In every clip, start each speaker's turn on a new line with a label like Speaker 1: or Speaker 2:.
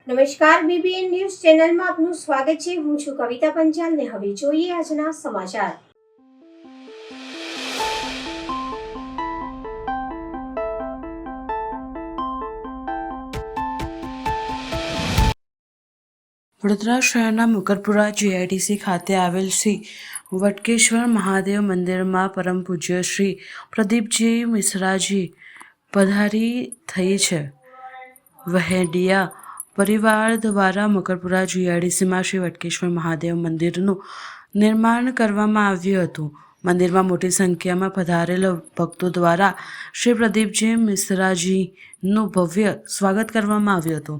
Speaker 1: નમસ્કાર, BBN news ચેનલમાં આપનું સ્વાગત છે। હું છું કવિતા પંચાલ ને હવે જોઈએ આજના સમાચાર।
Speaker 2: વડોદરા શહેરના મુકરપુરા જીઆઈડીસી ખાતે આવેલ શ્રી વટકેશ્વર મહાદેવ મંદિરમાં પરમ પૂજ્ય શ્રી પ્રદીપજી મિશ્રાજી પધારી થઈ છે। વહેડિયા પરિવાર દ્વારા મુકરપુરા જીઆઈડીસીમાં શ્રી વટકેશ્વર મહાદેવ મંદિરનું નિર્માણ કરવામાં આવ્યું હતું। મંદિરમાં મોટી સંખ્યામાં પધારેલ ભક્તો દ્વારા શ્રી પ્રદીપજી મિશ્રાજીનું ભવ્ય સ્વાગત કરવામાં આવ્યું હતું।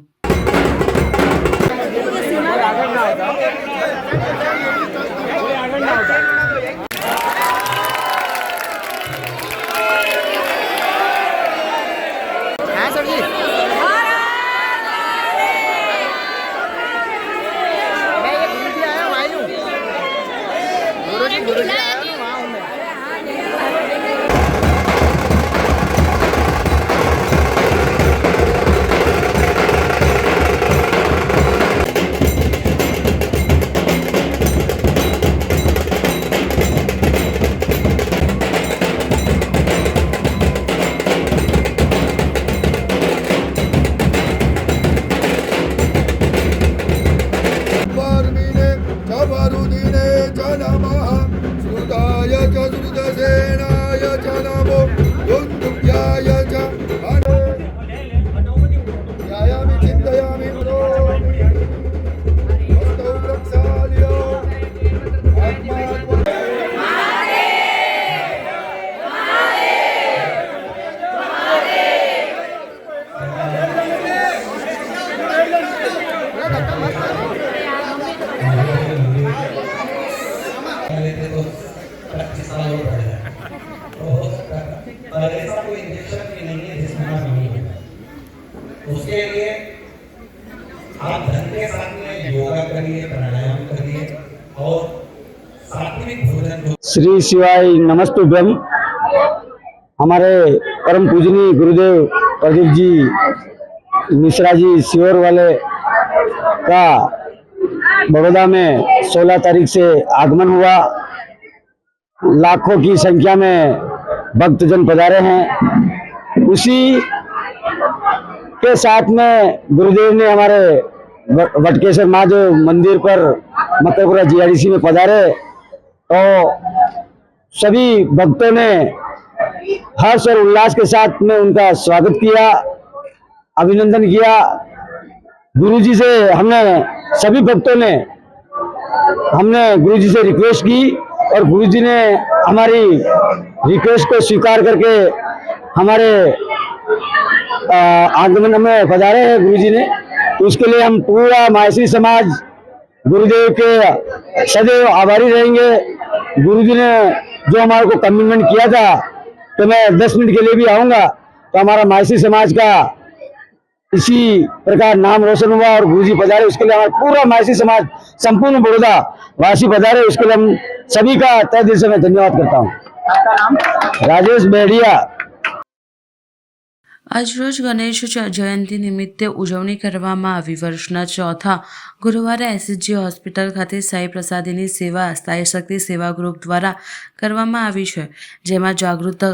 Speaker 3: उसके लिए आप धन के साथ में योगा करिए, प्राणायाम करिए और सात्विक भोजन।
Speaker 4: श्री शिवाय नमस्तुभ्यम। हमारे परम पूजनीय गुरुदेव प्रदीप जी मिश्रा जी शिवर वाले का बड़ौदा में 16 तारीख से आगमन हुआ। लाखों की संख्या में भक्तजन पधारे हैं। उसी के साथ में गुरुदेव ने हमारे वटकेश्वर महादेव मंदिर पर मुकरपुरा जीआईडीसी में पधारे तो सभी भक्तों ने हर्ष और उल्लास के साथ में उनका स्वागत किया, अभिनंदन किया। गुरुजी से सभी भक्तों ने गुरुजी से रिक्वेस्ट की और गुरुजी ने हमारी रिक्वेस्ट को स्वीकार करके हमारे आगमन में पधारे हैं गुरुजी ने। तो उसके लिए हम पूरा मायसी समाज गुरुदेव के सदैव आभारी रहेंगे। गुरुजी ने जो हमारे को कमिटमेंट किया था तो मैं 10 मिनट के लिए भी आऊँगा तो हमारा मायसी समाज का इसी प्रकार नाम रोशन हुआ और गुरुजी पधारे। उसके लिए हमारा पूरा मायसी समाज संपूर्ण बड़ौदा वासी पधारे। उसके लिए हम सभी का तहे दिल से मैं धन्यवाद करता हूँ। राजेश बेडिया।
Speaker 2: આજરોજ ગણેશ જયંતિ નિમિત્તે ઉજવણી કરવામાં આવી। વર્ષના ચોથા ગુરુવારે એસએસજી હોસ્પિટલ ખાતે સાઈ પ્રસાદીની સેવા સાઈ શક્તિ સેવા ગ્રુપ દ્વારા કરવામાં આવી છે, જેમાં જાગૃત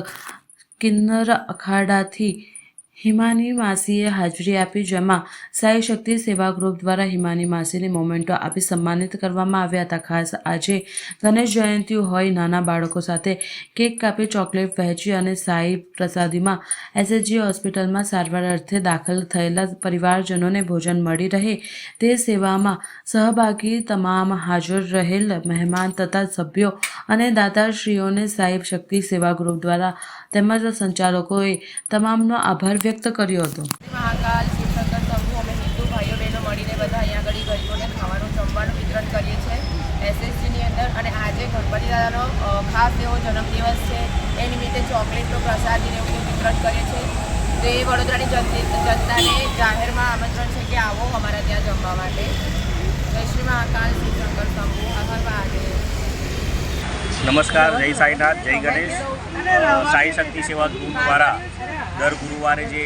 Speaker 2: કિન્નર અખાડાથી હિમાની માસીએ હાજરી આપી, જેમાં સાઈ શક્તિ સેવા ગ્રુપ દ્વારા હિમાની માસીને મોમેન્ટો આપી સન્માનિત કરવામાં આવ્યા હતા। ખાસ આજે ગણેશ જયંતિ હોય નાના બાળકો સાથે કેક કાપી ચોકલેટ વહેંચી અને સાઈ પ્રસાદીમાં એસએસજી હોસ્પિટલમાં સારવાર અર્થે દાખલ થયેલા પરિવારજનોને ભોજન મળી રહે તે સેવામાં સહભાગી તમામ હાજર રહેલ મહેમાન તથા સભ્યો અને દાતાશ્રીઓને સાઈ શક્તિ સેવા ગ્રુપ દ્વારા તેમજ સંચાલકોએ તમામનો આભાર વ્યક્ત કર્યો હતો।
Speaker 5: મહાકાલ શિવશંકર સમૂહ અમે હિન્દુ ભાઈઓ બહેનો મળીને બધા અહીંયા આગળ ગરીબોને ખાવાનું જમવાનું વિતરણ કરીએ છીએ એસએસજીની અંદર। અને આજે ગણપતિ દાદાનો ખાસ એવો જન્મદિવસ છે, એ નિમિત્તે ચોકલેટનો પ્રસાદીને એવું વિતરણ કરીએ છીએ। તો એ વડોદરાની જનતાને જાહેરમાં આમંત્રણ છે કે આવો અમારા ત્યાં જમવા માટે। જય શ્રી મહાકાલ શિવશંકર સમૂહ, હર મહાદેવ।
Speaker 6: નમસ્કાર, જય સાઈનાથ, જય ગણેશ। સાઈ શક્તિ સેવા ગ્રુપ દ્વારા દર ગુરુવારે જે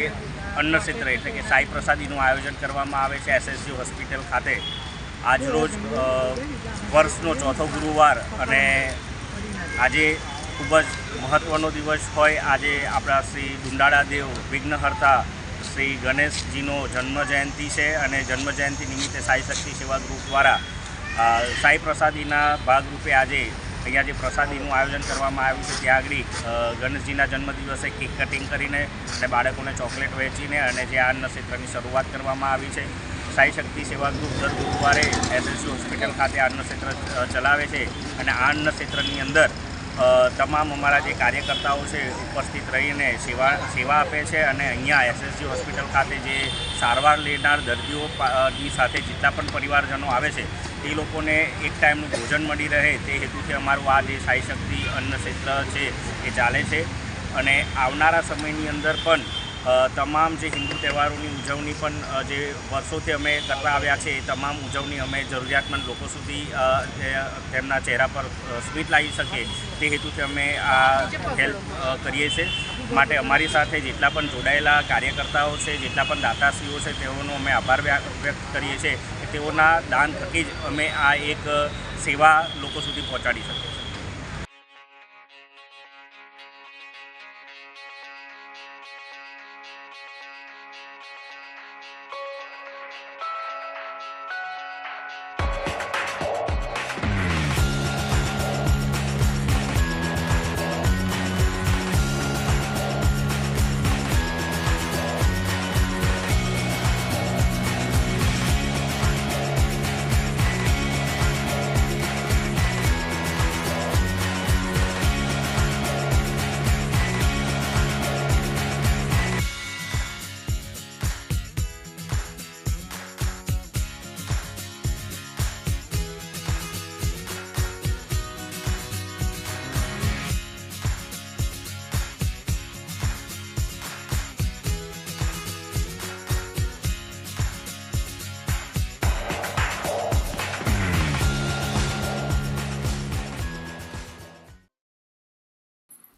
Speaker 6: અન્ન ક્ષેત્ર એટલે કે સાઈ પ્રસાદીનું આયોજન કરવામાં આવે છે એસએસજી હોસ્પિટલ ખાતે. આજરોજ વર્ષનો ચોથો ગુરુવાર અને આજે ખૂબ જ મહત્ત્વનો દિવસ હોય. આજે આપણા શ્રી દુંડાળા દેવ વિઘ્નહર્તા શ્રી ગણેશજીનો જન્મજયંતિ છે અને જન્મજયંતિ નિમિત્તે સાઈ શક્તિ સેવા ગ્રુપ દ્વારા સાઈ પ્રસાદીના ભાગરૂપે આજે અહીંયા જે પ્રસાદીનું આયોજન કરવામાં આવ્યું છે ત્યાં આગળ ગણેશજીના જન્મદિવસે કેક કટિંગ કરીને અને બાળકોને ચોકલેટ વહેંચીને અને જે અન્ન ક્ષેત્રની શરૂઆત કરવામાં આવી છે. સાઈ શક્તિ સેવા ગ્રુપ દર ગુરુવારે એસએસજી હોસ્પિટલ ખાતે અન્ન ક્ષેત્ર ચલાવે છે અને આ અન્ન ક્ષેત્રની અંદર તમામ અમારા જે કાર્યકર્તાઓ છે ઉપસ્થિત રહીને સેવા આપે છે અને અહીંયા એસએસજી હોસ્પિટલ ખાતે જે સારવાર લેનાર દર્દીઓની સાથે જેટલા પણ પરિવારજનો આવે છે એ લોકોને એક ટાઈમનું ભોજન મળી રહે તે હેતુથી અમારું આ જે સાઈ શક્તિ અન્ન ક્ષેત્ર છે એ ચાલે છે. અને આવનારા સમયની અંદર પણ તમામ જે હિન્દુ તહેવારોની ઉજવણી પણ જે વર્ષોથી અમે કરતા આવ્યા છે એ તમામ ઉજવણી અમે જરૂરિયાતમંદ લોકો સુધી તેમના ચહેરા પર સ્મિત લાવી શકીએ તે હેતુથી અમે આ હેલ્પ કરીએ છીએ. માટે અમારી સાથે જેટલા પણ જોડાયેલા કાર્યકર્તાઓ છે, જેટલા પણ દાતાશ્રીઓ છે તેઓનો અમે આભાર વ્યક્ત કરીએ છીએ કે તેઓના દાન થકી જ અમે આ એક સેવા લોકો સુધી પહોંચાડી શકીએ છીએ.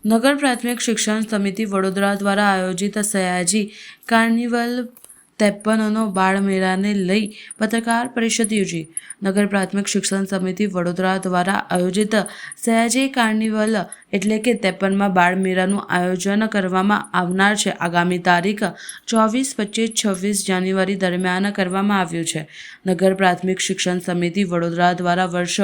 Speaker 2: નગર પ્રાથમિક શિક્ષણ સમિતિ વડોદરા દ્વારા આયોજિત સયાજી કાર્નિવલ 53નો બાળમેળાને લઈ પત્રકાર પરિષદ યોજી. નગર પ્રાથમિક શિક્ષણ સમિતિ વડોદરા દ્વારા આયોજિત સયાજી કાર્નિવલ એટલે કે 53માં બાળમેળાનું આયોજન કરવામાં આવનાર છે. આગામી તારીખ 24, 25, 26 જાન્યુઆરી દરમિયાન કરવામાં આવ્યું છે. નગર પ્રાથમિક શિક્ષણ સમિતિ વડોદરા દ્વારા વર્ષ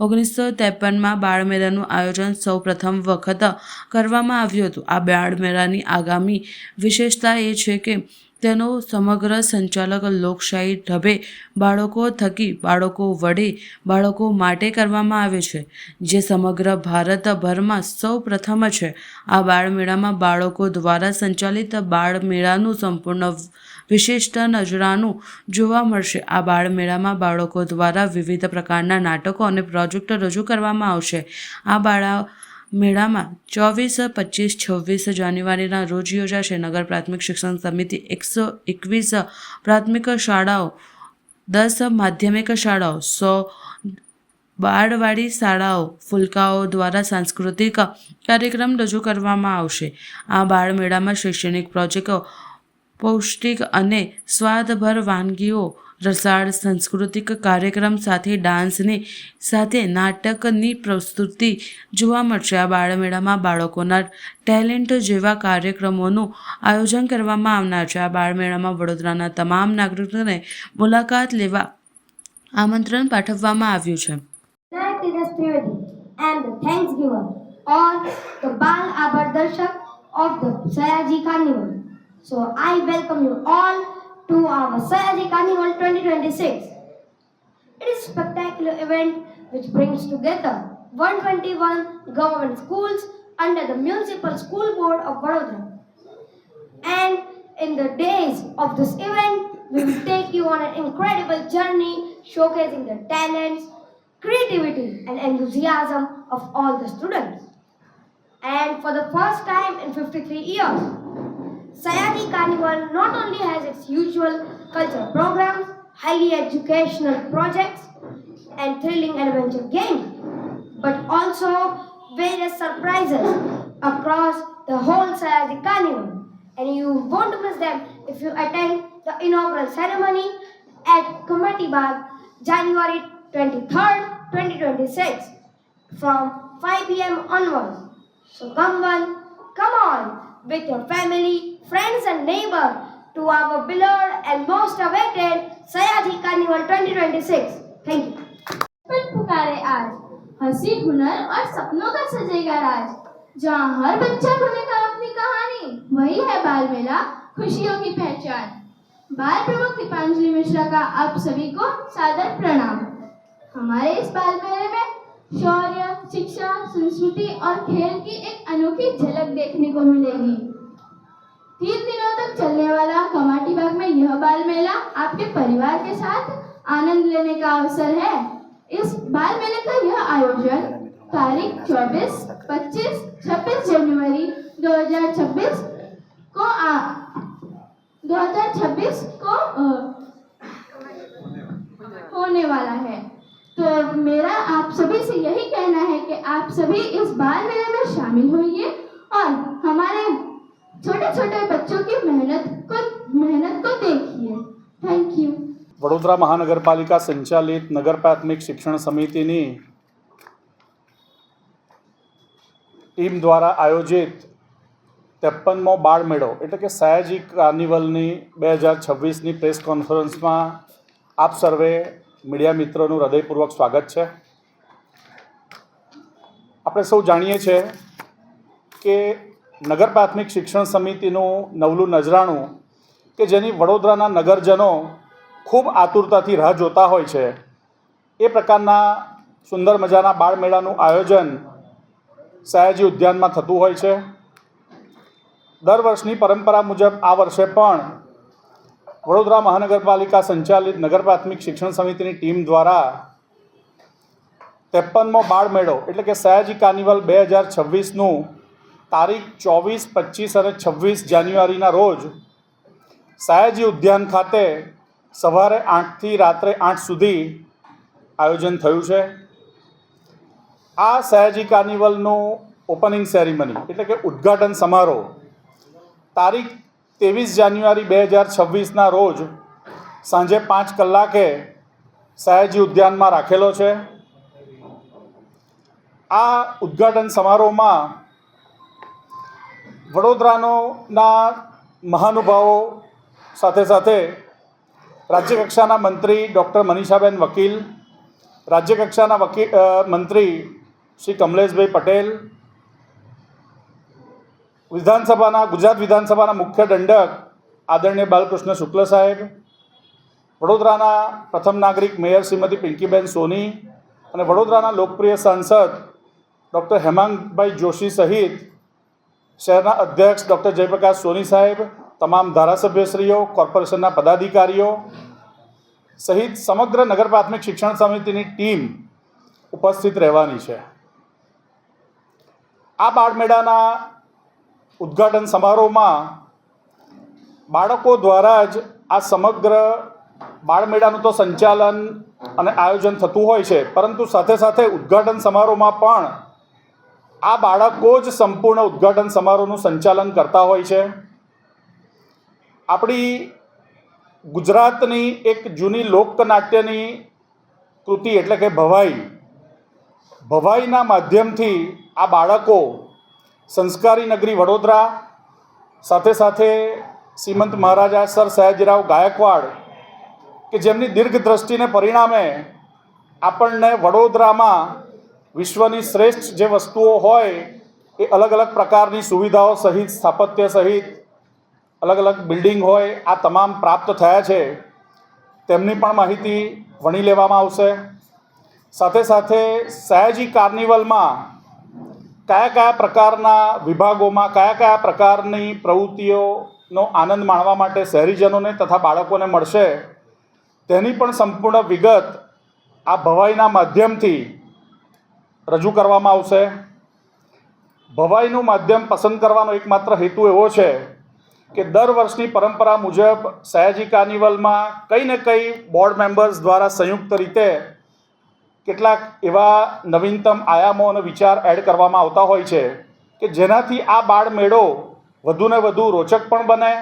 Speaker 2: 1953માં બાળમેળાનું આયોજન સૌ પ્રથમ વખત કરવામાં આવ્યું હતું. આ બાળમેળાની આગામી વિશેષતા એ છે કે તેનો સમગ્ર સંચાલક લોકશાહી ઢબે બાળકો થકી બાળકો વડે બાળકો માટે કરવામાં આવે છે, જે સમગ્ર ભારતભરમાં સૌ પ્રથમ છે. આ બાળમેળામાં બાળકો દ્વારા સંચાલિત બાળમેળાનું સંપૂર્ણ વિશિષ્ટ નજરાનું જોવા મળશે. આ બાળમેળામાં બાળકો દ્વારા વિવિધ પ્રકારના નાટકો અને પ્રોજેક્ટ રજૂ કરવામાં આવશે. આ મેળામાં 24, 25, 26 જાન્યુઆરીના રોજ યોજાશે. નગર પ્રાથમિક શિક્ષણ સમિતિ 121 પ્રાથમિક શાળાઓ, 10 માધ્યમિક શાળાઓ, 100 બાળવાડી શાળાઓ, ફૂલકાઓ દ્વારા સાંસ્કૃતિક કાર્યક્રમ રજૂ કરવામાં આવશે. આ બાળમેળામાં શૈક્ષણિક પ્રોજેક્ટો, પૌષ્ટિક અને સ્વાદભર વાનગીઓ, રસાળ સાંસ્કૃતિક કાર્યક્રમ સાથે ડાન્સની સાથે નાટકની પ્રસ્તુતિ જોવા મળશે. આ બાળમેળામાં બાળકોના ટેલેન્ટ જેવા કાર્યક્રમોનું આયોજન કરવામાં આવનાર છે. આ બાળમેળામાં વડોદરાના તમામ નાગરિકોને મુલાકાત લેવા આમંત્રણ પાઠવવામાં આવ્યું છે.
Speaker 7: And the thanks giver or the Bal Abar Darshak of the Sayaji Carnival. So I welcome you all to our Sayaji Carnival 2026. It is a spectacular event which brings together 121 government schools under the Municipal School Board of Vadodara. And in the days of this event, we will take you on an incredible journey showcasing the talents, creativity and enthusiasm of all the students. And for the first time in 53 years, Sayaji Carnival not only has its usual cultural programs, highly educational projects and thrilling adventure games, but also various surprises across the whole Sayaji Carnival. And you won't miss them if you attend the inaugural ceremony at Committee Bagh, January 23rd, 2026, from 5 p.m. onwards. So come on with your family, friends and neighbor to our beloved and most awaited Sayaji Carnival 2026. Thank you.
Speaker 8: पुकारे आज हंसी हुनर और सपनों का सजेगा राज, जहाँ हर बच्चा बनेगा अपनी कहानी, वही है बाल मेला खुशियों की पहचान। बाल प्रमुख दीपांजलि मिश्रा का आप सभी को सादर प्रणाम। हमारे इस बाल मेले में शौर्य, शिक्षा, संस्कृति और खेल की एक अनोखी झलक देखने को मिलेगी। 3 दिनों तक चलने वाला कमाटी बाग में यह बाल मेला आपके परिवार के साथ आनंद लेने का अवसर है। इस बाल मेले का यह आयोजन तारीख 24, 25, 26 जनवरी 2026 को होने वाला है। तो मेरा आप सभी से यही कहना है कि आप सभी इस बाल मेले में शामिल होइए और हमारे छोटे छोटे बच्चों की मेहनत को देखिए। Thank you.
Speaker 9: વડોદરા મહાનગરપાલિકા સંચાલિત નગર પ્રાથમિક શિક્ષણ સમિતિની ટીમ દ્વારા આયોજિત 53મો બાળમેળો એટલે કે સયાજી કાર્નિવલની 2026ની પ્રેસ કોન્ફરન્સમાં આપ સર્વે મીડિયા મિત્રોનું હૃદયપૂર્વક સ્વાગત છે। આપણે સૌ જાણીએ છીએ કે નગર પ્રાથમિક શિક્ષણ સમિતિનું નવલું નજરાણું કે જેની વડોદરાના નગરજનો ખૂબ આતુરતાથી રાહ જોતા હોય છે, એ પ્રકારના સુંદર મજાના બાળમેળાનું આયોજન સયાજી ઉદ્યાનમાં થતું હોય છે। દર વર્ષની પરંપરા મુજબ આ વર્ષે પણ વડોદરા મહાનગરપાલિકા સંચાલિત નગર પ્રાથમિક શિક્ષણ સમિતિની ટીમ દ્વારા 53મો બાળમેળો એટલે કે સયાજી કાર્નિવલ 2026નું તારીખ 24, 25 અને 26 જાન્યુઆરીના રોજ સયાજી ઉદ્યાન ખાતે સવારે 8થી રાત્રે 8 સુધી આયોજન થયું છે। આ સયાજી કાર્નિવલનું ઓપનિંગ સેરેમની એટલે કે ઉદ્ઘાટન સમારોહ તારીખ 23 જાન્યુઆરી 2026ના રોજ સાંજે 5 કલાકે સયાજી ઉદ્યાનમાં રાખેલો છે। આ ઉદ્ઘાટન સમારોહમાં વડોદરાના મહાનુભાવો સાથે સાથે રાજ્યકક્ષાના મંત્રી ડૉક્ટર મનીષાબેન વકીલ, રાજ્યકક્ષાના મંત્રી શ્રી કમલેશભાઈ પટેલ, ગુજરાત વિધાનસભાના મુખ્ય દંડક આદરણીય બાલકૃષ્ણ શુક્લ સાહેબ, વડોદરાના પ્રથમ નાગરિક મેયર શ્રીમતી પિંકીબેન સોની અને વડોદરાના લોકપ્રિય સાંસદ ડૉક્ટર હેમાંગભાઈ જોશી સહિત શહેરના અધ્યક્ષ ડૉક્ટર જયપ્રકાશ સોની સાહેબ, તમામ ધારાસભ્યશ્રીઓ, કોર્પોરેશનના પદાધિકારીઓ સહિત સમગ્ર નગર પ્રાથમિક શિક્ષણ સમિતિની ટીમ ઉપસ્થિત રહેવાની છે। આ બાળમેળાના ઉદ્ઘાટન સમારોહમાં બાળકો દ્વારા જ આ સમગ્ર બાળમેળાનું તો સંચાલન અને આયોજન થતું હોય છે, પરંતુ સાથે સાથે ઉદ્ઘાટન સમારોહમાં પણ આ બાળકો જ સંપૂર્ણ ઉદ્ઘાટન સમારોહનું સંચાલન કરતા હોય છે। આપણી ગુજરાતની એક જૂની લોકનાટ્યની કૃતિ એટલે કે ભવાઈના માધ્યમથી આ બાળકો સંસ્કારી નગરી વડોદરા સાથે સાથે શ્રીમંત મહારાજા સર સયાજીરાવ ગાયકવાડ કે જેમની દીર્ઘ દ્રષ્ટિને પરિણામે આપણને વડોદરામાં વિશ્વની શ્રેષ્ઠ જે વસ્તુઓ હોય એ અલગ અલગ પ્રકારની સુવિધાઓ સહિત સ્થાપત્ય સહિત અલગ અલગ બિલ્ડિંગ હોય આ તમામ પ્રાપ્ત થયા છે, તેમની પણ માહિતી વણી લેવામાં આવશે। સાથે સાથે સયાજી કાર્નિવલમાં કયા કયા પ્રકારના વિભાગોમાં કયા કયા પ્રકારની પ્રવૃત્તિઓનો આનંદ માણવા માટે શહેરીજનોને તથા બાળકોને મળશે તેની પણ સંપૂર્ણ વિગત આ ભવાઈના માધ્યમથી રજૂ કરવામાં આવશે। ભવાઈનું માધ્યમ પસંદ કરવાનો એકમાત્ર હેતુ એવો છે કે દર વર્ષની પરંપરા મુજબ સયાજી કાર્નિવલમાં કંઈ ને કંઈ બોર્ડ મેમ્બર્સ દ્વારા સંયુક્ત રીતે કેટલાક એવા નવીનતમ આયામો અને વિચાર એડ કરવામાં આવતા હોય છે કે જેનાથી આ બાળમેળો વધુને વધુ રોચક પણ બને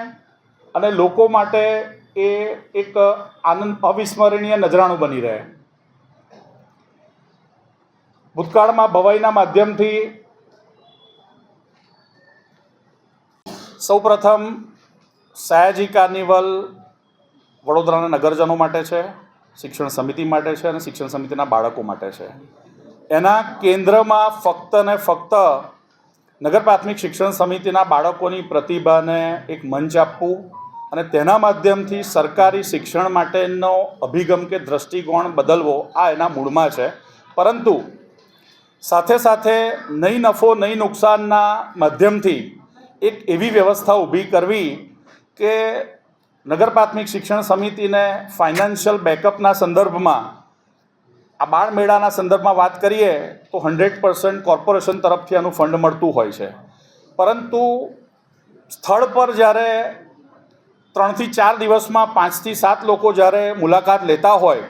Speaker 9: અને લોકો માટે એ એક આનંદ અવિસ્મરણીય નજરાણું બની રહે. ભૂતકાળમાં ભવાઈના માધ્યમથી સૌપ્રથમ સયાજી કાર્નિવલ વડોદરાના નગરજનો માટે છે, શિક્ષણ સમિતિ માટે છે અને શિક્ષણ સમિતિના બાળકો માટે છે. એના કેન્દ્રમાં ફક્ત ને ફક્ત નગર પ્રાથમિક શિક્ષણ સમિતિના બાળકોની પ્રતિભાને એક મંચ આપવું અને તેના માધ્યમથી સરકારી શિક્ષણ માટેનો અભિગમ કે દૃષ્ટિકોણ બદલવો, આ એના મૂળમાં છે. પરંતુ સાથે સાથે નહીં નફો નહીં નુકસાનના માધ્યમથી એક એવી વ્યવસ્થા ઊભી કરવી કે નગર પ્રાથમિક શિક્ષણ સમિતિને ફાઇનાન્શિયલ બેકઅપના સંદર્ભમાં, આ બાળમેળાના સંદર્ભમાં વાત કરીએ તો 100% કોર્પોરેશન તરફથી આનું ફંડ મળતું હોય છે. પરંતુ સ્થળ પર જ્યારે 3 થી 4 દિવસમાં 5 થી 7 લોકો જ્યારે મુલાકાત લેતા હોય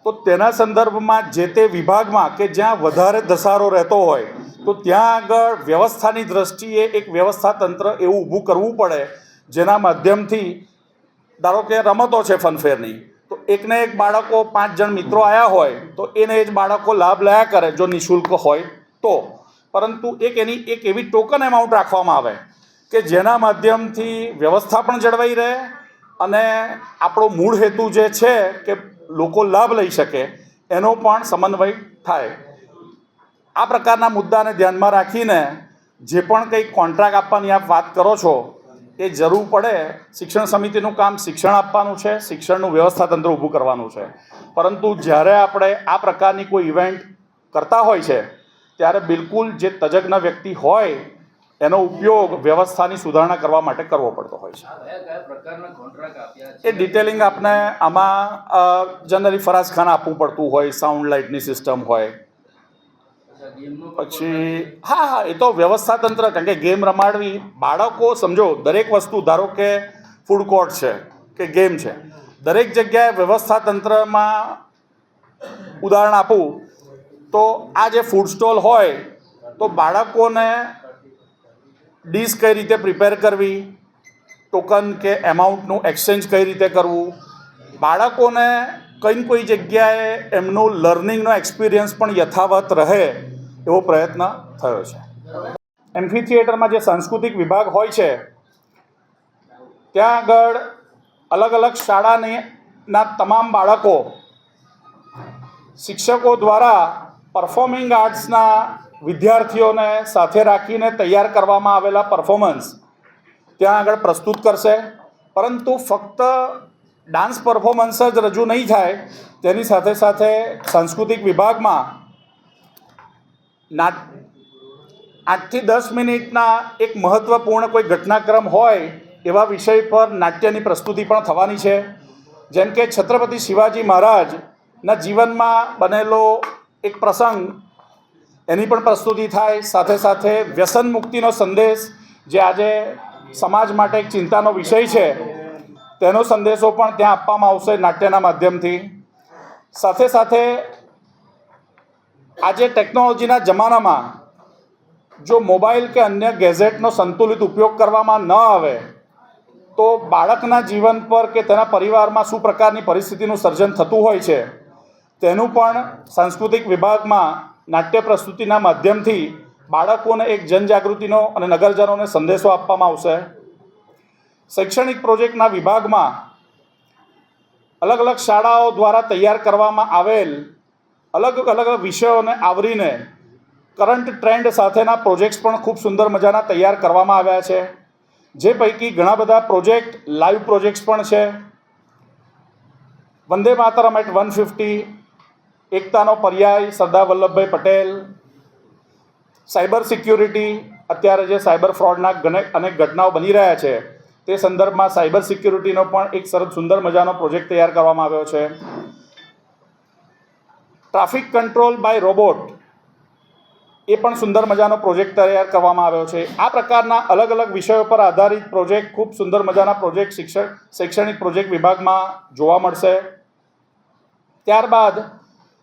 Speaker 9: તો તેના સંદર્ભમાં જે તે વિભાગમાં કે જ્યાં વધારે ધસારો રહેતો હોય તો ત્યાં આગળ વ્યવસ્થાની દ્રષ્ટિએ એક વ્યવસ્થા તંત્ર એવું ઊભું કરવું પડે જેના માધ્યમથી, ધારો કે રમતો છે ફનફેરની, તો એકને એક બાળકો 5 જણ મિત્રો આવ્યા હોય તો એને જ બાળકો લાભ લયા કરે જો નિઃશુલ્ક હોય તો. પરંતુ એની એક એવી ટોકન એમાઉન્ટ રાખવામાં આવે કે જેના માધ્યમથી વ્યવસ્થા પણ જળવાઈ રહે અને આપણો મૂળ હેતુ જે છે કે લોકો લાભ લઈ શકે એનો પણ સમન્વય થાય. આ પ્રકારના મુદ્દાને ધ્યાનમાં રાખીને જે પણ કંઈ કોન્ટ્રાક્ટ આપવાની આપ વાત કરો છો એ જરૂર પડે, શિક્ષણ સમિતિનું કામ શિક્ષણ આપવાનું છે, શિક્ષણનું વ્યવસ્થા તંત્ર ઊભું કરવાનું છે. પરંતુ જ્યારે આપણે આ પ્રકારની કોઈ ઇવેન્ટ કરતા હોય છે ત્યારે બિલકુલ જે તજજ્ઞ વ્યક્તિ હોય એનો ઉપયોગ વ્યવસ્થાની સુધારણા કરવા માટે કરવો પડતો હોય છે. એ ડિટેલિંગ આપણે આમાં જનરલી ફરાઝખાને આપવું પડતું હોય, સાઉન્ડ લાઇટની સિસ્ટમ હોય, પછી હા એ તો વ્યવસ્થા તંત્ર, કારણ કે ગેમ રમાડવી, બાળકો સમજો દરેક વસ્તુ, ધારો કે ફૂડ કોર્ટ છે કે ગેમ છે, દરેક જગ્યાએ વ્યવસ્થા તંત્રમાં ઉદાહરણ આપું તો આ જે ફૂડ સ્ટોલ હોય તો બાળકોને ડીશ કઈ રીતે પ્રિપેર કરવી, ટોકન કે એમાઉન્ટનું એક્સચેન્જ કઈ રીતે કરવું, બાળકોને કઈ કોઈ જગ્યાએ એમનું લર્નિંગનો એક્સપિરિયન્સ પણ યથાવત રહે એવો પ્રયત્ન થયો છે. એમ્ફી થિયેટરમાં જે સાંસ્કૃતિક વિભાગ હોય છે ત્યાં આગળ અલગ અલગ શાળાના તમામ બાળકો શિક્ષકો દ્વારા પરફોર્મિંગ આર્ટ્સના વિદ્યાર્થીઓને સાથે રાખીને તૈયાર કરવામાં આવેલા પરફોર્મન્સ ત્યાં આગળ પ્રસ્તુત કરશે. પરંતુ ફક્ત ડાન્સ પરફોર્મન્સ જ રજૂ નહીં થાય, તેની સાથે સાથે સાંસ્કૃતિક વિભાગમાં 8 થી 10 મિનિટના એક મહત્ત્વપૂર્ણ કોઈ ઘટનાક્રમ હોય એવા વિષય પર નાટ્યની પ્રસ્તુતિ પણ થવાની છે. જેમ કે છત્રપતિ શિવાજી મહારાજના જીવનમાં બનેલો એક પ્રસંગ, એની પણ પ્રસ્તુતિ થાય. સાથે સાથે વ્યસન મુક્તિનો સંદેશ જે આજે સમાજ માટે એક ચિંતાનો વિષય છે તેનો સંદેશો પણ ત્યાં આપવામાં આવશે નાટ્યના માધ્યમથી. સાથે સાથે આજે ટેકનોલોજીના જમાનામાં જો મોબાઈલ કે અન્ય ગેઝેટનો સંતુલિત ઉપયોગ કરવામાં ન આવે તો બાળકના જીવન પર કે તેના પરિવારમાં શું પ્રકારની પરિસ્થિતિનું સર્જન થતું હોય છે તેનું પણ સાંસ્કૃતિક વિભાગમાં નાટ્ય પ્રસ્તુતિના માધ્યમથી બાળકોને એક જનજાગૃતિનો અને નગરજનોને સંદેશો આપવામાં આવશે. શૈક્ષણિક પ્રોજેક્ટના વિભાગમાં અલગ અલગ શાળાઓ દ્વારા તૈયાર કરવામાં આવેલ અલગ અલગ વિષયોને આવરીને કરંટ ટ્રેન્ડ સાથેના પ્રોજેક્ટ્સ પણ ખૂબ સુંદર મજાના તૈયાર કરવામાં આવ્યા છે. જે પૈકી ઘણા બધા પ્રોજેક્ટ લાઈવ પ્રોજેક્ટ્સ પણ છે. વંદે માતરમ એટ 150, એકતાનો પર્યાય સરદાર વલ્લભભાઈ પટેલ, સાયબર સિક્યુરિટી, અત્યારે જે સાયબર ફ્રોડના અનેક ઘટનાઓ બની રહ્યા છે તે સંદર્ભમાં સાયબર સિક્યુરિટીનો પણ એક સરસ સુંદર મજાનો પ્રોજેક્ટ તૈયાર કરવામાં આવ્યો છે. ટ્રાફિક કંટ્રોલ બાય રોબોટ, એ પણ સુંદર મજાનો પ્રોજેક્ટ તૈયાર કરવામાં આવ્યો છે. આ પ્રકારના અલગ અલગ વિષયો પર આધારિત પ્રોજેક્ટ, ખૂબ સુંદર મજાના પ્રોજેક્ટ શૈક્ષણિક પ્રોજેક્ટ વિભાગમાં જોવા મળશે. ત્યારબાદ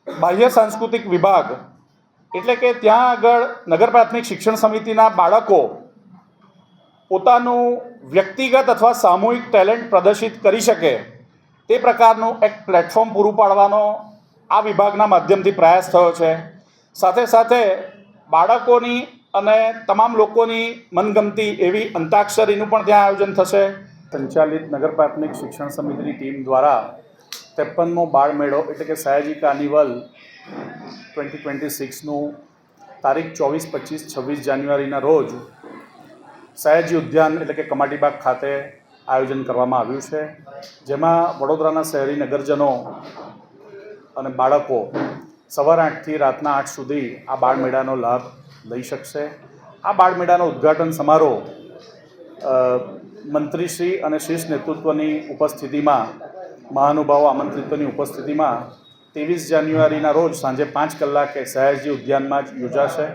Speaker 9: બાહ્ય સાંસ્કૃતિક વિભાગ, એટલે કે ત્યાં આગળ નગર પ્રાથમિક શિક્ષણ સમિતિના બાળકો પોતાનું વ્યક્તિગત અથવા સામૂહિક ટેલેન્ટ પ્રદર્શિત કરી શકે તે પ્રકારનું એક પ્લેટફોર્મ પૂરું પાડવાનો આ વિભાગના માધ્યમથી પ્રયાસ થયો છે. સાથે સાથે બાળકોની અને તમામ લોકોની મનગમતી એવી અંતાક્ષરીનું પણ ત્યાં આયોજન થશે. સંચાલિત નગર પ્રાથમિક શિક્ષણ સમિતિની ટીમ દ્વારા 53મો બાળ મેળો એટલે કે સયાજી કાર્નિવલ 2026નું તારીખ 24, 25, 26 જાન્યુઆરીના રોજ સયાજી ઉદ્યાન એટલે કે કમાટીબાગ ખાતે આયોજન કરવામાં આવ્યું છે, જેમાં વડોદરાના શહેરી નગરજનો અને બાળકો સવાર 8થી રાતના 8 સુધી આ બાળમેળાનો લાભ લઈ શકશે. આ બાળમેળાનો ઉદ્ઘાટન સમારોહ મંત્રીશ્રી અને શીર્ષ નેતૃત્વની ઉપસ્થિતિમાં, મહાનુભાવો આમંત્રિતોની ઉપસ્થિતિમાં 23 જાન્યુઆરીના રોજ સાંજે 5 કલાકે સયાજી ઉદ્યાનમાં જ યોજાશે.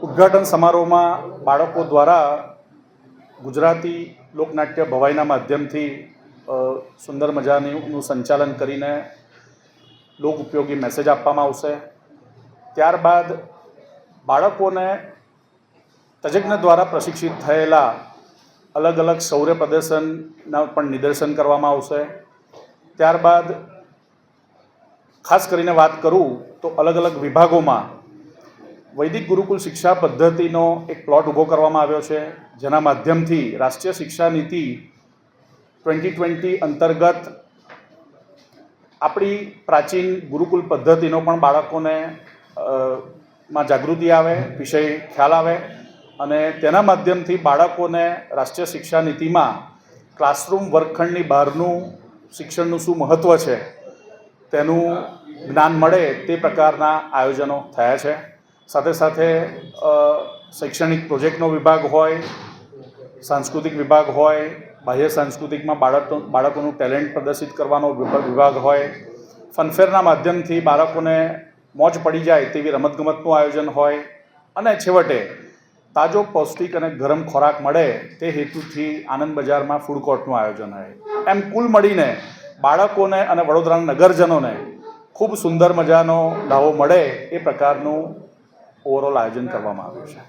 Speaker 9: ઉદ્ઘાટન સમારોહમાં બાળકો દ્વારા ગુજરાતી લોકનાટ્ય ભવાઈના માધ્યમથી સુંદર મજાનું સંચાલન કરીને લોક ઉપયોગી મેસેજ આપવામાં આવશે. ત્યારબાદ બાળકોને તજજ્ઞ દ્વારા પ્રશિક્ષિત થયેલા અલગ અલગ શૌર્ય પ્રદર્શનના પણ નિદર્શન કરવામાં આવશે. ત્યારબાદ ખાસ કરીને વાત કરું તો અલગ અલગ વિભાગોમાં વૈદિક ગુરુકુલ શિક્ષા પદ્ધતિનો એક પ્લોટ ઊભો કરવામાં આવ્યો છે, જેના માધ્યમથી રાષ્ટ્રીય શિક્ષા નીતિ 2020 અંતર્ગત આપણી પ્રાચીન ગુરુકુલ પદ્ધતિનો પણ બાળકોને માં જાગૃતિ આવે, વિષય ખ્યાલ આવે અને તેના માધ્યમથી બાળકોને રાષ્ટ્રીય શિક્ષા નીતિમાં ક્લાસરૂમ વર્ગખંડની બહારનું શિક્ષણનું શું મહત્ત્વ છે તેનું જ્ઞાન મળે તે પ્રકારના આયોજનો થયા છે. સાથે સાથે શૈક્ષણિક પ્રોજેક્ટનો વિભાગ હોય, સાંસ્કૃતિક વિભાગ હોય, બાહ્ય સાંસ્કૃતિકમાં બાળકોનું ટેલેન્ટ પ્રદર્શિત કરવાનો વિભાગ હોય, ફનફેરના માધ્યમથી બાળકોને મોજ પડી જાય તેવી રમતગમતનું આયોજન હોય અને છેવટે તાજો પૌષ્ટિક અને ગરમ ખોરાક મળે તે હેતુથી આનંદ બજારમાં ફૂડ કોર્ટનું આયોજન હોય. એમ કુલ મળીને બાળકોને અને વડોદરાના નગરજનોને ખૂબ સુંદર મજાનો લાવો મળે એ પ્રકારનું ઓવરઓલ આયોજન કરવામાં આવ્યું છે.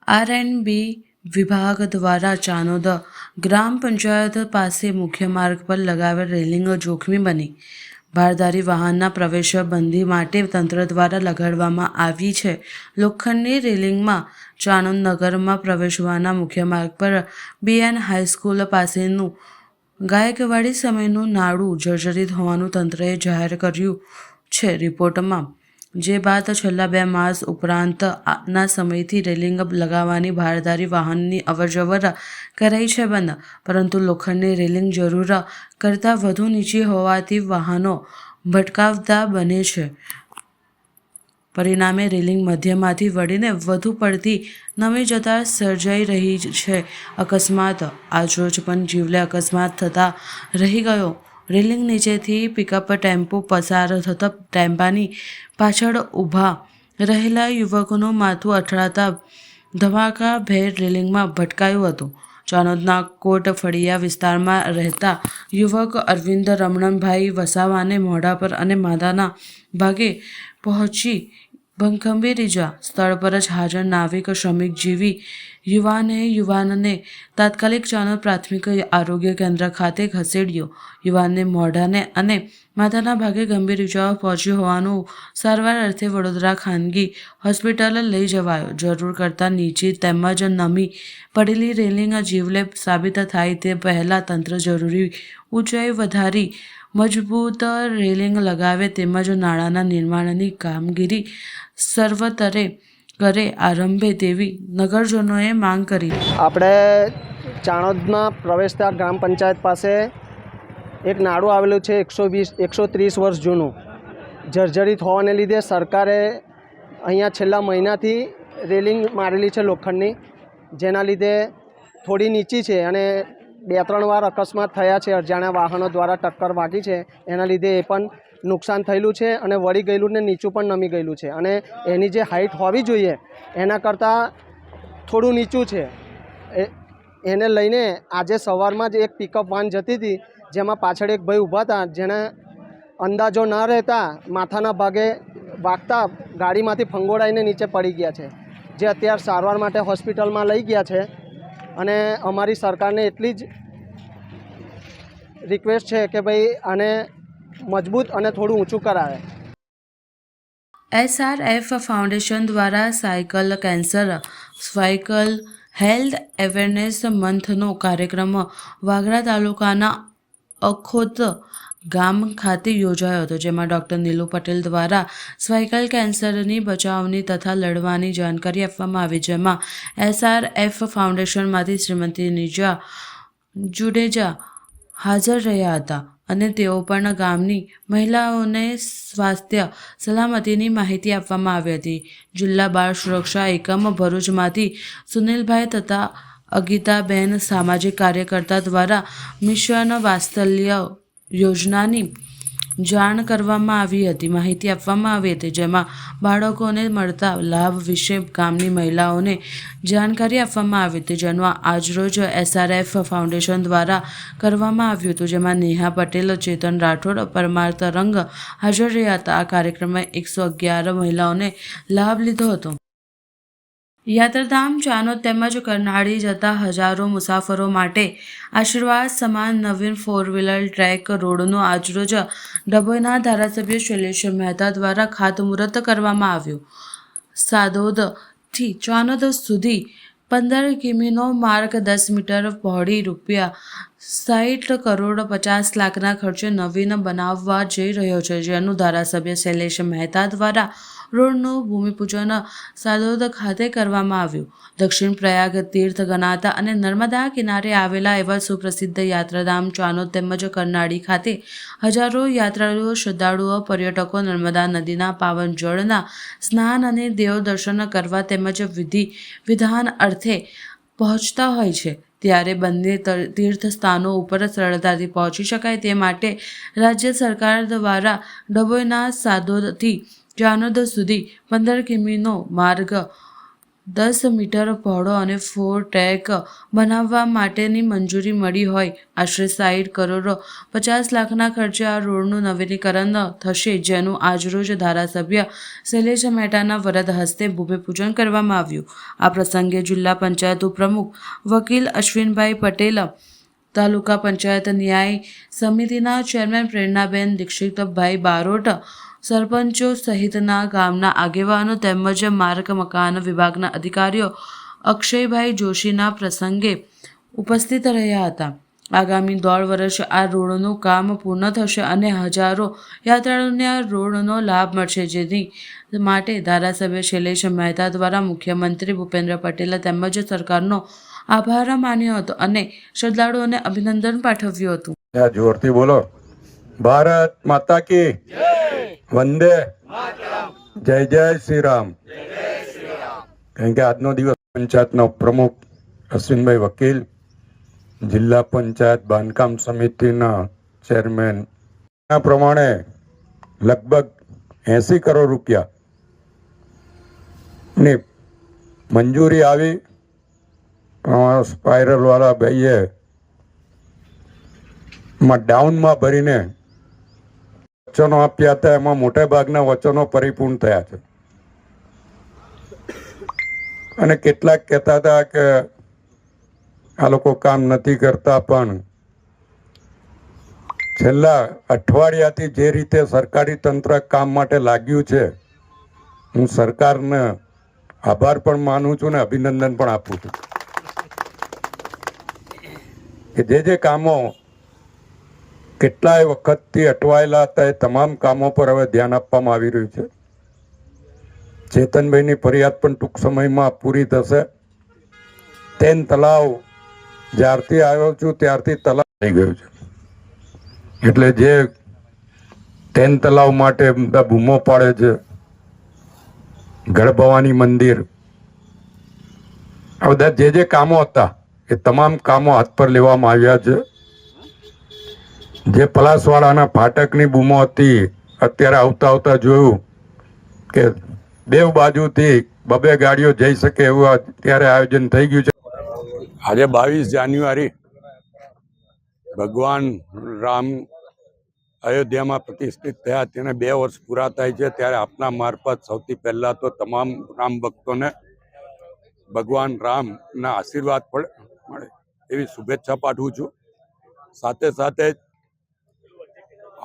Speaker 2: આર.એન્ડ.બી વિભાગ દ્વારા ચાનોદ ગ્રામ પંચાયત પાસે મુખ્ય માર્ગ પર લગાવેલ રેલિંગ જોખમી બની ભારદારી વાહનના પ્રવેશ બંધી માટે તંત્ર દ્વારા લગાડવામાં આવી છે. લોખંડની રેલિંગમાં ચાનોદ નગરમાં પ્રવેશવાના મુખ્ય માર્ગ પર BN હાઈસ્કૂલ પાસેનું ગાયકવાડી સમયનું નાડું જર્જરિત હોવાનું તંત્રએ જાહેર કર્યું છે રિપોર્ટમાં. જે બાદ છેલ્લા 2 માસ ઉપરાંતના સમયથી રેલિંગ લગાવવાની ભારદારી વાહનની અવરજવર કરાઈ છે બંધ, પરંતુ લોખંડની રેલિંગ જરૂર કરતાં વધુ નીચી હોવાથી વાહનો ભટકાવતા બને છે. પરિણામે રેલિંગ મધ્યમાંથી વળીને વધુ પડતી નમી જતાં સર્જાઈ રહી છે અકસ્માત. આજરોજ પણ જીવલે અકસ્માત થતાં રહી ગયો. રેલિંગ નીચેથી પિકઅપ ટેમ્પો પસાર થતાં ટેમ્પાની પાછળ ઊભા રહેલા યુવકનું માથું અથડાતા ધમાકાભેર રેલિંગમાં ભટકાયું હતું. ચાનોદના કોટ ફળિયા વિસ્તારમાં રહેતા યુવક અરવિંદ રમણભાઈ વસાવાને મોઢા પર અને માથાના ભાગે પહોંચી ગંભીર ઇજા. સ્થળ પર જ હાજર નાવિક શ્રમિક જીવી યુવાનને તાત્કાલિક ચાનોદ પ્રાથમિક આરોગ્ય કેન્દ્ર ખાતે ખસેડ્યો. યુવાનને મોઢાને અને માથાના ભાગે ગંભીર ઇજાઓ પહોંચી હોવાનું સારવાર અર્થે વડોદરા ખાનગી હોસ્પિટલ લઈ જવાયો. જરૂર કરતાં નીચી તેમજ નમી પડેલી રેલિંગ જીવલેણ સાબિત થાય તે પહેલાં તંત્ર જરૂરી ઊંચાઈ વધારી મજબૂત રેલિંગ લગાવે તેમજ નાળાના નિર્માણની કામગીરી સર્વતરે કરે આરંભે તેવી નગરજનોએ માંગ કરી.
Speaker 10: આપણે ચાણોદમાં પ્રવેશતા ગ્રામ પંચાયત પાસે એક નાડું આવેલું છે 130 વર્ષ જૂનું. જર્જરિત હોવાને લીધે સરકારે અહીંયા છેલ્લા મહિનાથી રેલિંગ મારેલી છે લોખંડની, જેના લીધે થોડી નીચી છે અને 2-3 વાર અકસ્માત થયા છે. અજાણ્યા વાહનો દ્વારા ટક્કર વાગી છે, એના લીધે એ પણ નુકસાન થયેલું છે અને વળી ગયેલું ને નીચું પણ નમી ગયેલું છે અને એની જે હાઇટ હોવી જોઈએ એના કરતાં થોડું નીચું છે. એને લઈને આજે સવારમાં જ એક પિકઅપ વાન જતી હતી, જેમાં પાછળ એક ભાઈ ઊભા હતા, જેને અંદાજો ન રહેતા માથાના ભાગે વાગતા ગાડીમાંથી ફંગોળાઈને નીચે પડી ગયા છે. જે અત્યારે સારવાર માટે હોસ્પિટલમાં લઈ ગયા છે અને અમારી સરકારને એટલી જ રિક્વેસ્ટ છે કે ભાઈ આને મજબૂત અને થોડું ઊંચું કરાવે.
Speaker 2: SRF ફાઉન્ડેશન દ્વારા cycle cancer cycle health awareness મંથનો કાર્યક્રમ વાગરા તાલુકાના અખોત ગામ ખાતે યોજાયો હતો, જેમાં ડૉક્ટર નીલુ પટેલ દ્વારા સ્વાઇકલ કેન્સરની બચાવની તથા લડવાની જાણકારી આપવામાં આવી, જેમાં SRF ફાઉન્ડેશનમાંથી શ્રીમતી નિજા જુડેજા હાજર રહ્યા હતા અને તેઓ પણ ગામની મહિલાઓને સ્વાસ્થ્ય સલામતીની માહિતી આપવામાં આવી હતી. જિલ્લા બાળ સુરક્ષા એકમ ભરૂચમાંથી સુનિલભાઈ તથા અગીતાબેન સામાજિક કાર્યકર્તા દ્વારા મિશન વાત્સલ્ય યોજનાની જાણ કરવામાં આવી હતી, માહિતી આપવામાં આવી હતી, જેમાં બાળકોને મળતા લાભ વિશે ગામની મહિલાઓને જાણકારી આપવામાં આવી હતી, જેનું આજરોજ SRF ફાઉન્ડેશન દ્વારા કરવામાં આવ્યું હતું, જેમાં નેહા પટેલ, ચેતન રાઠોડ, પરમાર તરંગ હાજર રહ્યા હતા. આ કાર્યક્રમમાં 111 મહિલાઓને લાભ લીધો હતો. યાત્રાધામ ચાનોદ તેમજ કરનાળી જતા હજારો મુસાફરો માટે આશીર્વાદ સમાન નવીન 4-વ્હીલર ટ્રેક રોડનું આજરોજ ડભોઈના ધારાસભ્ય શૈલેષ મહેતા દ્વારા ખાતમુહૂર્ત કરવામાં આવ્યું. સાદોદથી ચાનોદ સુધી 15 કિમીનો માર્ગ 10 મીટર પહોળી ₹60 કરોડ 50 લાખના ખર્ચે નવીન બનાવવા જઈ રહ્યો છે, જેનું ધારાસભ્ય શૈલેષ મહેતા દ્વારા રોડનું ભૂમિપૂજન સાદોદ ખાતે કરવામાં આવ્યું. દક્ષિણ પ્રયાગ તીર્થ ગણાતા અને નર્મદા કિનારે આવેલા એવા સુપ્રસિદ્ધ યાત્રાધામ ચાનોદ તેમજ કરનાળી ખાતે હજારો યાત્રાળુઓ, શ્રદ્ધાળુઓ, પર્યટકો નર્મદા નદીના પાવન જળના સ્નાન અને દેવ દર્શન કરવા તેમજ વિધિ વિધાન અર્થે પહોંચતા હોય છે. ત્યારે બંને તીર્થ સ્થાનો ઉપર સરળતાથી પહોંચી શકાય તે માટે રાજ્ય સરકાર દ્વારા ડભોઈના સાદોદથી ચાનોદ સુધી 15 કિમીનો માર્ગ 10 મીટર પહોળો અને 4 ટ્રેક બનાવવા માટેની મંજૂરી મળી હોય આશરે 60 કરોડ 50 લાખના ખર્ચે આ રોડનું નવીનીકરણ થશે, જેનું આજરોજ ધારાસભ્ય શૈલેષ મહેતાના વરદ હસ્તે ભૂમિપૂજન કરવામાં આવ્યું. આ પ્રસંગે જિલ્લા પંચાયત ઉપપ્રમુખ વકીલ અશ્વિનભાઈ પટેલ, તાલુકા પંચાયત ન્યાય સમિતિના ચેરમેન પ્રેરણાબેન દીક્ષિતભાઈ બારોટ, સરપંચો સહિતના ગામના આગેવાનો તેમજ માર્ગ મકાન વિભાગના અધિકારીઓ અક્ષયભાઈ જોશીના પ્રસંગે ઉપસ્થિત રહ્યા હતા. આગામી 1.5 વર્ષ આ રોડનું કામ પૂર્ણ થશે અને હજારો યાત્રાળુઓને આ રોડનો લાભ મળશે, જેની માટે ધારાસભ્ય શૈલેષ મહેતા દ્વારા મુખ્યમંત્રી ભૂપેન્દ્ર પટેલ તેમજ સરકારનો આભાર માન્યો હતો અને શ્રદ્ધાળુઓને અભિનંદન પાઠવ્યું હતું.
Speaker 11: જોરથી બોલો. ભારત માતા કી વંદે જય જય શ્રી રામ. કારણ કે આજનો દિવસ પંચાયતના પ્રમુખ અશ્વિનભાઈ વકીલ, જિલ્લા પંચાયત બાંધકામ સમિતિના ચેરમેન પ્રમાણે લગભગ 80 કરોડ રૂપિયાની મંજૂરી આવી. સ્પાઇરલ વાળા ભાઈએ ડાઉનમાં ભરીને વચનો આપ્યા હતા, એમાં મોટા ભાગના વચનો પરિપૂર્ણ થયા છે અને કેટલાક કહેતા હતા કે આ લોકો કામ નથી કરતા, પણ છેલ્લા અઠવાડિયાથી જે રીતે સરકારી તંત્ર કામ માટે લાગ્યું છે, હું સરકારને આભાર પણ માનું છું ને અભિનંદન પણ આપું છું કે જે કામો કેટલાય વખતથી અટવાયેલા હતા એ તમામ કામો પર હવે ધ્યાન આપવામાં આવી રહ્યું છે. ચેતનભાઈની ફરિયાદ પણ ટૂંક સમયમાં પૂરી થશે. 10 તલાવ જ્યારથી આવ્યો છું ત્યારથી તલાવ થઈ ગયું છે, એટલે જે 10 તલાવ માટે બધા બૂમો પાડે છે, ગઢભવાની મંદિર, આ બધા જે કામો હતા એ તમામ કામો હાથ પર લેવામાં આવ્યા છે. જે પલાસવાડાના ફાટકની બૂમો હતી, અત્યારે આવતા જોયું કે બેવ બાજુથી 2 ગાડીઓ જઈ શકે એવું અત્યારે આયોજન થઈ ગયું છે. આજે 22 જાન્યુઆરી ભગવાન રામ અયોધ્યામાં પ્રતિષ્ઠિત થયા, તેને 2 વર્ષ પૂરા થાય છે. ત્યારે આપના મારફત સૌથી પહેલાં તો તમામ રામ ભક્તોને ભગવાન રામના આશીર્વાદ મળે એવી શુભેચ્છા પાઠવું છું. સાથે સાથે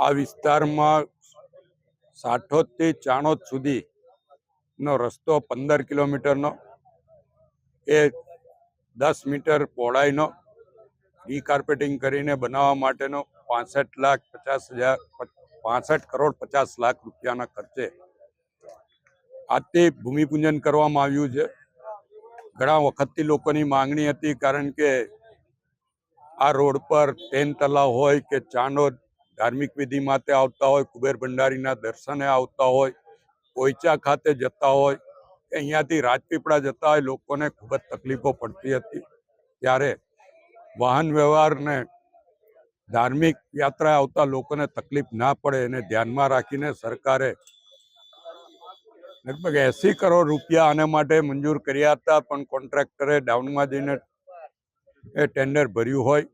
Speaker 11: આ વિસ્તારમાં સાઠોદથી ચાણોદ સુધીનો રસ્તો 15 કિલોમીટરનો, એ 10 મીટર પહોળાઈનો રીકાર્પેટિંગ કરીને બનાવવા માટેનો 65 કરોડ 50 લાખ રૂપિયાના ખર્ચે આજથી ભૂમિપૂજન કરવામાં આવ્યું છે. ઘણા વખતથી લોકોની માંગણી હતી, કારણ કે આ રોડ પર 10 તલાવ હોય કે ચાણોદ ધાર્મિક વિધિ માટે આવતા હોય, કુબેર ભંડારીના દર્શને આવતા હોય, પોઈચા ખાતે જતા હોય, અહીંયાથી રાજપીપળા જતા હોય, લોકોને ખૂબ જ તકલીફો પડતી હતી. ત્યારે વાહન વ્યવહારને ધાર્મિક યાત્રા આવતા લોકોને તકલીફ ના પડે એને ધ્યાનમાં રાખીને સરકારે લગભગ 80 કરોડ રૂપિયા આના માટે મંજૂર કર્યા હતા, પણ કોન્ટ્રાક્ટરે ડાઉનમાં જઈને એ ટેન્ડર ભર્યું હોય.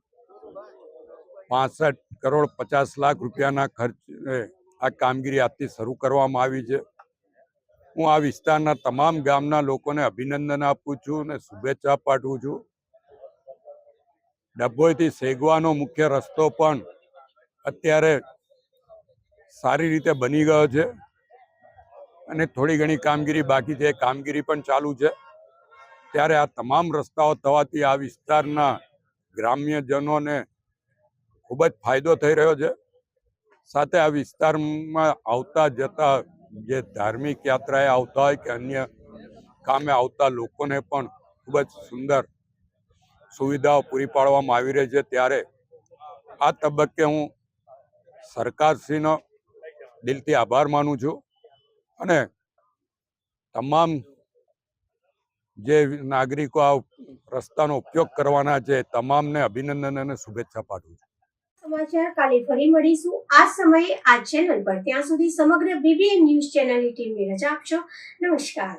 Speaker 11: 65 કરોડ 50 લાખ રૂપિયાના ખર્ચે આ કામગીરી આજથી શરૂ કરવામાં આવી છે. હું આ વિસ્તારના તમામ ગામના લોકોને અભિનંદન આપું છું અને શુભેચ્છા પાઠવું છું. ડભોઈથી સેગવાનો મુખ્ય રસ્તો પણ અત્યારે સારી રીતે બની ગયો છે અને થોડી ઘણી કામગીરી બાકી છે, કામગીરી પણ ચાલુ છે. ત્યારે આ તમામ રસ્તાઓ થવાથી આ વિસ્તારના ગ્રામ્યજનોને ખૂબ જ ફાયદો થઈ રહ્યો છે. સાથે આ વિસ્તારમાં આવતા જતા જે ધાર્મિક યાત્રાએ આવતા હોય કે અન્ય કામે આવતા લોકોને પણ ખૂબ જ સુંદર સુવિધાઓ પૂરી પાડવામાં આવી રહી છે. ત્યારે આ તબક્કે હું સરકારશ્રીનો દિલથી આભાર માનું છું અને તમામ જે નાગરિકો આ રસ્તાનો ઉપયોગ કરવાના છે તમામને અભિનંદન અને શુભેચ્છા પાઠવું છું.
Speaker 1: સમાચાર કાલે ફરી મળીશું આ સમયે આ ચેનલ પર. ત્યાં સુધી સમગ્ર BBN ન્યૂઝ ચેનલની ટીમને રજા આપશો. નમસ્કાર.